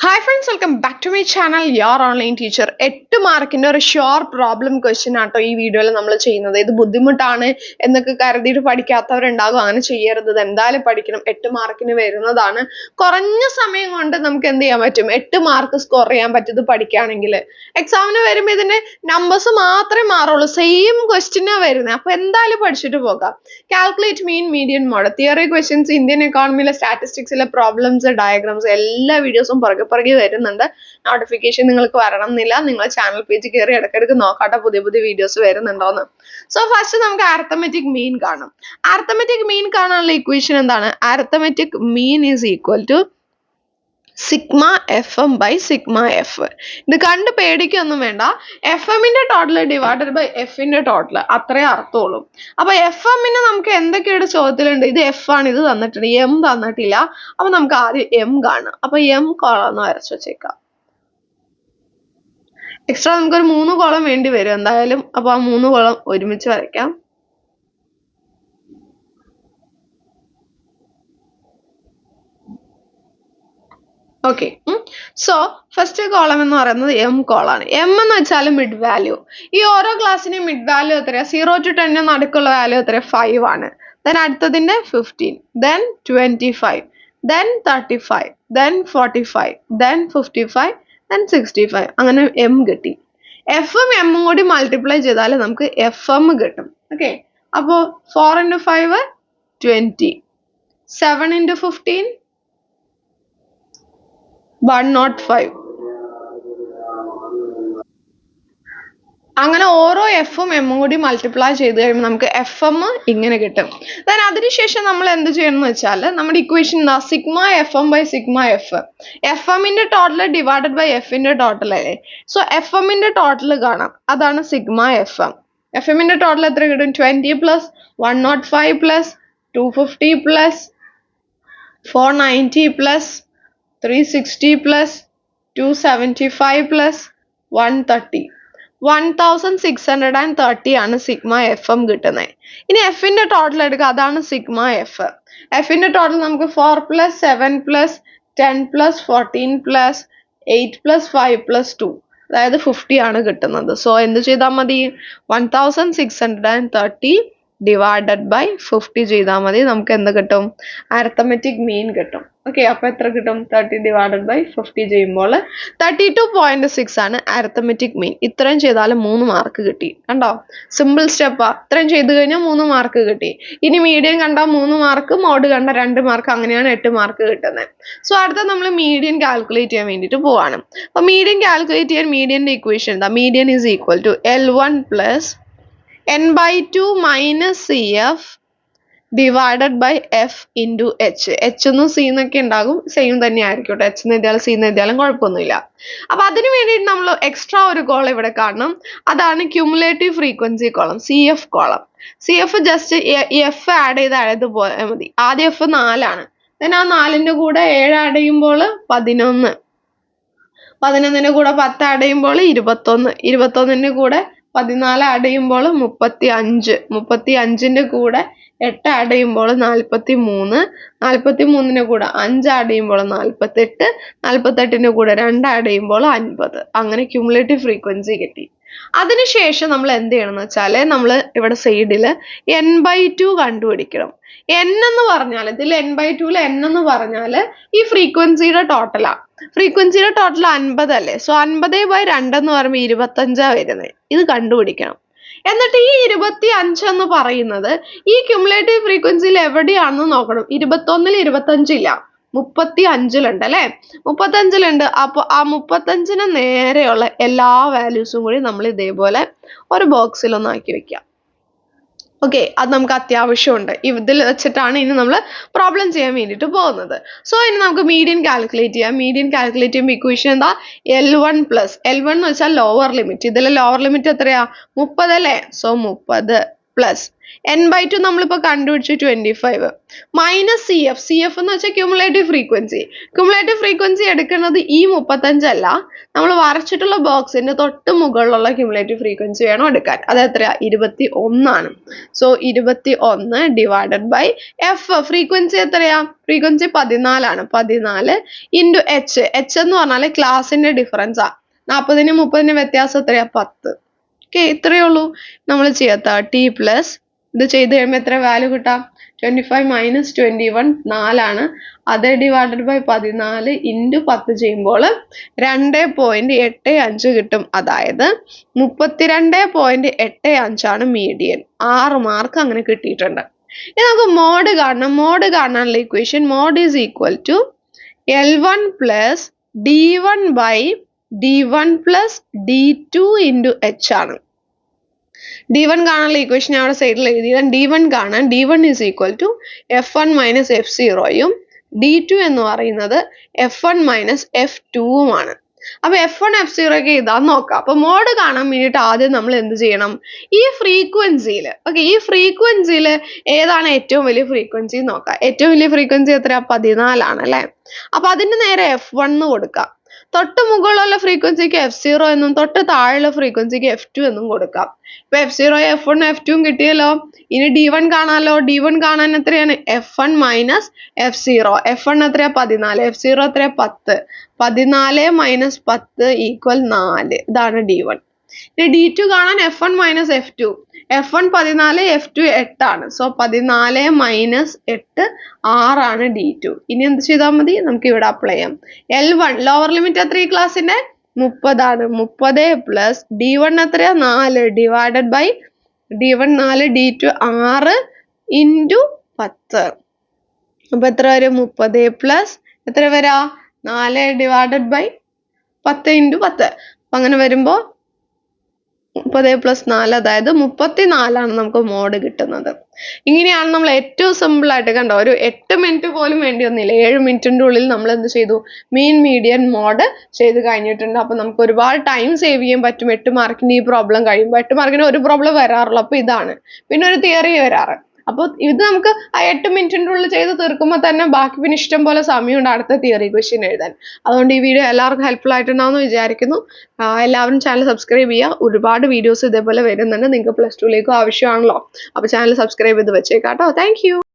Hi friends, welcome back to my channel, your online teacher. 8 മാർക്കിന്റെ ഒരു short problem question ആട്ടോ ഈ വീഡിയോയിൽ നമ്മൾ ചെയ്യുന്നത്. ഇത് ബുദ്ധിമുട്ടാണ് എന്നൊക്കെ കരുതിയിട്ട് പഠിക്കാത്തവരുണ്ടാകും. അങ്ങനെ ചെയ്യരുത്. ഇത് എന്തായാലും പഠിക്കണം. 8 മാർക്കിന് വരുന്നതാണ്. കുറഞ്ഞ സമയം കൊണ്ട് നമുക്ക് എന്ത് ചെയ്യാൻ പറ്റും? 8 മാർക്ക് സ്കോർ ചെയ്യാൻ പറ്റും ഇത് പഠിക്കുകയാണെങ്കിൽ. എക്സാമിന് വരുമ്പോൾ ഇതിന്റെ നമ്പേഴ്സ് മാത്രമേ മാറുള്ളൂ. സെയിം ക്വസ്റ്റ്യനാ വരുന്നത്. അപ്പോൾ എന്തായാലും പഠിച്ചിട്ട് പോകാം. Calculate mean median mode, theory questions, Indian എക്കോണമിയിലെ സ്റ്റാറ്റിസ്റ്റിക്സിലെ പ്രോബ്ലംസ്, ഡയഗ്രാംസ് എല്ലാ വീഡിയോസും പുറകെ വരുന്നുണ്ട്. നോട്ടിഫിക്കേഷൻ നിങ്ങൾക്ക് വരണം എന്നില്ല. നിങ്ങൾ ചാനൽ പേജ് കയറി ഇടയ്ക്കിടയ്ക്ക് നോക്കാട്ടെ പുതിയ പുതിയ വീഡിയോസ് വരുന്നുണ്ടോന്ന്. സോ ഫസ്റ്റ് നമുക്ക് അരിത്തമെറ്റിക് മീൻ കാണാം. അരിത്തമെറ്റിക് മീൻ കാണാനുള്ള ഇക്വേഷൻ എന്താണ്? Arithmetic mean is equal to sigma F M by sigma F. ഇത് കണ്ട് പേടിക്കൊന്നും വേണ്ട. എഫ് എമ്മിന്റെ ടോട്ടൽ ഡിവൈഡഡ് ബൈ എഫിന്റെ ടോട്ടൽ, അത്രേ അർത്ഥമുള്ളൂ. അപ്പൊ എഫ് എമ്മിന് നമുക്ക് എന്തൊക്കെയാണ് ചോദ്യത്തിലുണ്ട്? ഇത് എഫ് ആണ്, ഇത് തന്നിട്ടുണ്ട്, എം തന്നിട്ടില്ല. അപ്പൊ നമുക്ക് ആദ്യം എം കാണാം. അപ്പൊ എം കോളം ഒന്ന് വരച്ചു വെച്ചേക്കാം. എക്സ്ട്രാ നമുക്കൊരു 3 കോളം വേണ്ടി വരും എന്തായാലും. അപ്പൊ ആ 3 കോളം ഒരുമിച്ച് വരയ്ക്കാം. ഓക്കെ, സോ ഫസ്റ്റ് കോളം എന്ന് പറയുന്നത് എം കോളാണ്. എം എന്ന് വെച്ചാൽ മിഡ് വാല്യൂ. ഈ ഓരോ ക്ലാസ്സിന്റെയും മിഡ് വാല്യൂ എത്രയാ? 0 to 10 നടുക്കുള്ള വാല്യൂ എത്രയാ? 5 ആണ്. ദെൻ അടുത്തതിന്റെ 15, then 25, then 35, then 45, then 55, then 65. അങ്ങനെ എം കിട്ടി. എഫും എമ്മും കൂടി മൾട്ടിപ്ലൈ ചെയ്താൽ നമുക്ക് എഫ് എം കിട്ടും. ഓക്കെ, അപ്പോ 4 into 5 20, 7 into 15 105. അങ്ങനെ ഓരോ എഫും എമ്മും കൂടി മൾട്ടിപ്ലൈ ചെയ്ത് കഴിയുമ്പോൾ നമുക്ക് എഫ് എം ഇങ്ങനെ കിട്ടും. ദെൻ അതിനുശേഷം നമ്മൾ എന്ത് ചെയ്യണം എന്ന് വെച്ചാൽ നമ്മുടെ ഇക്വേഷൻ എന്താ? Sigma F M by sigma F. F എമ്മിന്റെ ടോട്ടൽ ഡിവൈഡഡ് ബൈ എഫിന്റെ ടോട്ടൽ അല്ലേ? സോ എഫ് എമ്മിന്റെ ടോട്ടൽ കാണാം, അതാണ് സിഗ്മ എഫ് എം. എഫ് എമ്മിന്റെ ടോട്ടൽ എത്ര കിട്ടും? 20 plus 105 plus 250 plus 490 plus 360 plus 275 plus 130. 1630 ആണ് സിഗ്മ എഫ് എം കിട്ടുന്നത്. ഇനി എഫിന്റെ ടോട്ടൽ എടുക്കുക, അതാണ് സിഗ്മ എഫ്. എഫിന്റെ ടോട്ടൽ നമുക്ക് 4 plus 7 plus 10 plus 14 plus 8 plus 5 plus 2, അതായത് 50 ആണ് കിട്ടുന്നത്. സോ എന്ത് ചെയ്താൽ മതി? 1630 ഡിവൈഡഡ് ബൈ 50 ചെയ്താൽ മതി. നമുക്ക് എന്ത് കിട്ടും? അരിത്തമെറ്റിക് മീൻ കിട്ടും. ഓക്കെ, അപ്പൊ എത്ര കിട്ടും? 30 ഡിവൈഡഡ് ബൈ 50 ചെയ്യുമ്പോൾ 32.6 ആണ് അരിത്തമെറ്റിക് മീൻ. ഇത്രയും ചെയ്താൽ 3 മാർക്ക് കിട്ടി. കണ്ടോ? സിമ്പിൾ സ്റ്റെപ്പാ. ഇത്രയും ചെയ്ത് കഴിഞ്ഞാൽ 3 മാർക്ക് കിട്ടി. ഇനി മീഡിയൻ കണ്ടാൽ 3 മാർക്ക്, മോഡ് കണ്ട 2 മാർക്ക്, അങ്ങനെയാണ് 8 മാർക്ക് കിട്ടുന്നത്. സോ അടുത്ത നമ്മൾ മീഡിയൻ കാൽക്കുലേറ്റ് ചെയ്യാൻ വേണ്ടിയിട്ട് പോവാണ്. അപ്പൊ മീഡിയൻ കാൽക്കുലേറ്റ് ചെയ്യാൻ മീഡിയന്റെ ഇക്വേഷൻ എന്താ? Median is equal to L1 plus n by 2 minus CF divided by F into H. H എന്നും C എന്നൊക്കെ ഉണ്ടാകും, സെയിം തന്നെ ആയിരിക്കും. H എന്ന് എഴുതിയാലും C എന്ന് എഴുതിയാലും കുഴപ്പമൊന്നുമില്ല. അപ്പൊ അതിന് വേണ്ടിയിട്ട് നമ്മൾ എക്സ്ട്രാ ഒരു കോളം ഇവിടെ കാണണം, അതാണ് cumulative frequency column, CF column. CF just F add ചെയ്ത് പോയാൽ മതി. ആദ്യം F 4 ആണ്, then ആ 4ന്റെ കൂടെ 7 ആഡ് ചെയ്യുമ്പോൾ 11, 11ന്റെ കൂടെ 10 ആഡ് ചെയ്യുമ്പോൾ 21, 21ന്റെ കൂടെ 14 ആഡ് ചെയ്യുമ്പോൾ 35, 35ന്റെ കൂടെ 8 ആഡ് ചെയ്യുമ്പോൾ 43, 43ന്റെ കൂടെ 5 ആഡ് ചെയ്യുമ്പോൾ 48, 48ന്റെ കൂടെ 2 ആഡ് ചെയ്യുമ്പോൾ 50. അങ്ങനെ ക്യൂമുലേറ്റീവ് ഫ്രീക്വൻസി കിട്ടി. അതിനുശേഷം നമ്മൾ എന്ത് ചെയ്യണം എന്ന് വെച്ചാൽ നമ്മൾ ഇവിടെ സൈഡിൽ n/2 കണ്ടുപിടിക്കണം. n എന്ന് പറഞ്ഞാൽ ഇതിൽ n/2 n എന്ന് പറഞ്ഞാൽ ഈ ഫ്രീക്വൻസിയുടെ ടോട്ടലാ. ഫ്രീക്വൻസിയുടെ ടോട്ടൽ 50 അല്ലേ? സോ 50/2 എന്ന് പറയുമ്പോൾ 25 വരുന്നത്. ഇത് കണ്ടുപിടിക്കണം. എന്നിട്ട് ഈ 25 എന്ന് പറയുന്നത് ഈ ക്യുമുലേറ്റീവ് ഫ്രീക്വൻസിയിൽ എവിടെയാണെന്ന് നോക്കണം. 21ൽ 25 ഇല്ല, 35ലുണ്ട് അല്ലേ? 35ലുണ്ട്. അപ്പോൾ ആ 35ന് നേരെയുള്ള എല്ലാ വാല്യൂസും കൂടി നമ്മൾ ഇതേപോലെ ഒരു ബോക്സിൽ ഒന്ന് ആക്കി വെക്കാം. ഓക്കെ, അത് നമുക്ക് അത്യാവശ്യമുണ്ട്. ഇതിൽ വെച്ചിട്ടാണ് ഇനി നമ്മൾ പ്രോബ്ലം ചെയ്യാൻ വേണ്ടിയിട്ട് പോകുന്നത്. സോ ഇനി നമുക്ക് മീഡിയൻ കാൽക്കുലേറ്റ് ചെയ്യാം. മീഡിയൻ കാൽക്കുലേറ്റ് ചെയ്യുമ്പോൾ ഇക്വേഷൻ എന്താ? L1 പ്ലസ് L1 എന്ന് വെച്ചാൽ ലോവർ ലിമിറ്റ്. ഇതിലെ ലോവർ ലിമിറ്റ് എത്രയാ? 30 അല്ലേ? സോ 30 പ്ലസ് n/2 നമ്മളിപ്പോൾ കണ്ടുപിടിച്ചു 25 മൈനസ് സി എഫ് എന്ന് വെച്ചാൽ ക്യുമുലേറ്റീവ് ഫ്രീക്വൻസി എടുക്കുന്നത് ഈ 35 അല്ല, നമ്മൾ വരച്ചിട്ടുള്ള ബോക്സിന്റെ തൊട്ട് മുകളിലുള്ള ക്യുമുലേറ്റീവ് ഫ്രീക്വൻസി വേണം എടുക്കാൻ. അത് എത്രയാ? 21 ആണ്. So 21 divided by F. Frequency എത്രയാ? ഫ്രീക്വൻസി 14 ആണ്. 14 ഇൻറ്റു എച്ച് എന്ന് പറഞ്ഞാൽ ക്ലാസിന്റെ ഡിഫറൻസാ. 40-നും 30-നും വ്യത്യാസം എത്രയാ? 10. ഓക്കെ, ഇത്രയേ ഉള്ളൂ നമ്മൾ ചെയ്യുക. 30 പ്ലസ് ഇത് ചെയ്ത് കഴിയുമ്പോൾ എത്ര വാല്യൂ കിട്ടാം? 25 മൈനസ് 21 4ആണ്. അത് ഡിവൈഡഡ് ബൈ 14 ഇൻറ്റു 10 ചെയ്യുമ്പോൾ 2.85 കിട്ടും. അതായത് 32.85 ആണ് മീഡിയൻ. 6 മാർക്ക് അങ്ങനെ കിട്ടിയിട്ടുണ്ട്. ഇനി നമുക്ക് മോഡ് കാണണം. മോഡ് കാണാനുള്ള equation mode is equal to L1 plus D1 by D1 plus D2 into H ആണ്. D1 കാണാനുള്ള ഇക്വേഷൻ അവിടെ സൈഡിൽ എഴുതിയാൽ D1 കാണാൻ D1 is equal to F1 minus F0യും D2 എന്ന് പറയുന്നത് F1 മൈനസ് F2വുമാണ്. അപ്പൊ F1 F0 ഒക്കെ ഇതാന്ന് നോക്കാം. അപ്പൊ മോഡ് കാണാൻ വേണ്ടിയിട്ട് ആദ്യം നമ്മൾ എന്ത് ചെയ്യണം? ഈ ഫ്രീക്വൻസിയിൽ ഈ ഫ്രീക്വൻസിയിൽ ഏതാണ് ഏറ്റവും വലിയ ഫ്രീക്വൻസി നോക്കാം. ഏറ്റവും വലിയ ഫ്രീക്വൻസി എത്രയാ? 14 ആണ് അല്ലെ. അപ്പൊ അതിന് നേരെ F1 കൊടുക്കാം. തൊട്ട് മുകളിലുള്ള ഫ്രീക്വൻസിക്ക് F0 എന്നും തൊട്ട് താഴെയുള്ള ഫ്രീക്വൻസിക്ക് F2 എന്നും കൊടുക്കാം. ഇപ്പൊ F0 F1 F2 കിട്ടിയല്ലോ. ഇനി D1 കാണാലോ. D1 കാണാൻ എത്രയാണ്? F1 minus F0. F1 എത്രയാ? 14. F0 എത്രയാ? 10. 14 മൈനസ് 10 ഈക്വൽ 4. ഇതാണ് D1. ഇനി D2 കാണാൻ F1 minus F2. F1 14, F2 8 ആണ്. സോ 14 മൈനസ് 8 6 ആണ് D2. ഇനി എന്ത് ചെയ്താൽ മതി? നമുക്ക് ഇവിടെ അപ്ലൈ ചെയ്യാം. L1 ലോവർ ലിമിറ്റ് എത്ര ഈ ക്ലാസ്സിന്റെ? 30 ആണ്. 30 പ്ലസ് D1 എത്രയാ? 4 divided by D1 4 D2 6 into 10. അപ്പൊ എത്ര വരും? 30 പ്ലസ് എത്ര വരാ? 4 ഡിവൈഡഡ് ബൈ 10 ഇൻറ്റു 10. അപ്പൊ അങ്ങനെ വരുമ്പോ 30 പ്ലസ് 4 അതായത് 34 ആണ് നമുക്ക് മോഡ് കിട്ടുന്നത്. ഇങ്ങനെയാണ് നമ്മൾ ഏറ്റവും സിമ്പിൾ ആയിട്ട് കണ്ടോ, ഒരു 8 മിനിറ്റ് പോലും വേണ്ടി വന്നില്ല. 7 മിനിറ്റിന്റെ ഉള്ളിൽ നമ്മൾ എന്ത് ചെയ്തു? മീൻ മീഡിയൻ മോഡ് ചെയ്ത് കഴിഞ്ഞിട്ടുണ്ട്. അപ്പൊ നമുക്ക് ഒരുപാട് ടൈം സേവ് ചെയ്യാൻ പറ്റും. 8 മാർക്കിന്റെ ഈ പ്രോബ്ലം കഴിയുമ്പോൾ 8 മാർക്കിന് ഒരു പ്രോബ്ലം വരാറുള്ളൂ. അപ്പൊ ഇതാണ്. പിന്നെ ഒരു തിയറി വരാറ്. അപ്പോൾ ഇത് നമുക്ക് ആ 8 മിനിറ്റിന്റെ ഉള്ളിൽ ചെയ്ത് തീർക്കുമ്പോൾ തന്നെ ബാക്കി പിന്നെ ഇഷ്ടം പോലെ സമയമുണ്ട് അടുത്ത തിയറി ക്വസ്റ്റ്യൻ എഴുതാൻ. അതുകൊണ്ട് ഈ വീഡിയോ എല്ലാവർക്കും ഹെൽപ്ഫുൾ ആയിട്ടുണ്ടാവുമെന്ന് വിചാരിക്കുന്നു. എല്ലാവരും ചാനൽ സബ്സ്ക്രൈബ് ചെയ്യുക. ഒരുപാട് വീഡിയോസ് ഇതേപോലെ വരുന്നുണ്ട്. നിങ്ങൾക്ക് +2ലേക്കും ആവശ്യമാണല്ലോ. അപ്പോൾ ചാനൽ സബ്സ്ക്രൈബ് ചെയ്ത് വെച്ചേക്കാം കേട്ടോ. Thank you.